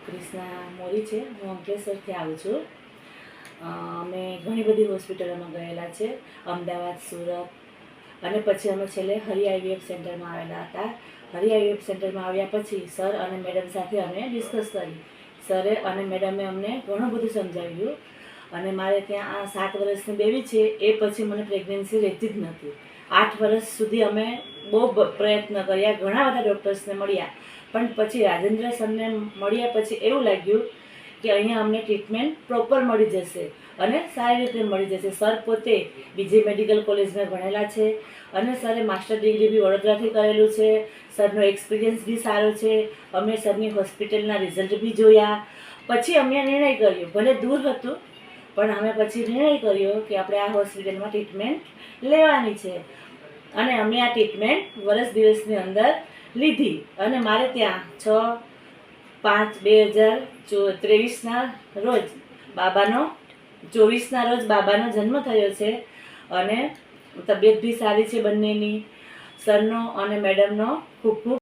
ક્રિષ્ના મોરી છે. હું અંકલેશ્વરથી આવું છું. અમે ઘણી બધી હોસ્પિટલોમાં ગયેલા છે, અમદાવાદ, સુરત, અને પછી અમે છેલ્લે હરિ આઈવીએફ સેન્ટરમાં આવેલા હતા. હરિ આઈવીએફ સેન્ટરમાં આવ્યા પછી સર અને મેડમ સાથે અમે ડિસ્કસ કરી. સરે અને મેડમે અમને ઘણું બધું સમજાવ્યું. અને મારે ત્યાં આ 7 વર્ષની બેબી છે, એ પછી મને પ્રેગ્નન્સી રહેતી જ નથી. 8 વર્ષ સુધી અમે બહુ પ્રયત્ન કર્યા, ઘણા બધા ડૉક્ટર્સને મળ્યા, પણ પછી રાજેન્દ્ર સરને મળ્યા પછી એવું લાગ્યું કે અહીંયા અમને ટ્રીટમેન્ટ પ્રોપર મળી જશે અને સારી રીતે મળી જશે. સર પોતે બીજી મેડિકલ કોલેજમાં ભણેલા છે અને સરે માસ્ટર ડિગ્રી બી વડોદરાથી કરેલું છે. સરનો એક્સપિરિયન્સ બી સારો છે. અમે સરની હોસ્પિટલના રિઝલ્ટ બી જોયા. પછી અમે નિર્ણય કર્યો, ભલે દૂર હતું પણ અમે પછી નિર્ણય કર્યો કે આપણે આ હોસ્પિટલમાં ટ્રીટમેન્ટ લેવાની છે. અને અમે આ ટ્રીટમેન્ટ વર્ષ દિવસની અંદર લીધી. અને મારે ત્યાં 6/5/2023ના રોજ બાબાનો જન્મ થયો છે. અને તબિયત બી સારી છે બંનેની. સરનો અને મેડમનો ખૂબ ખૂબ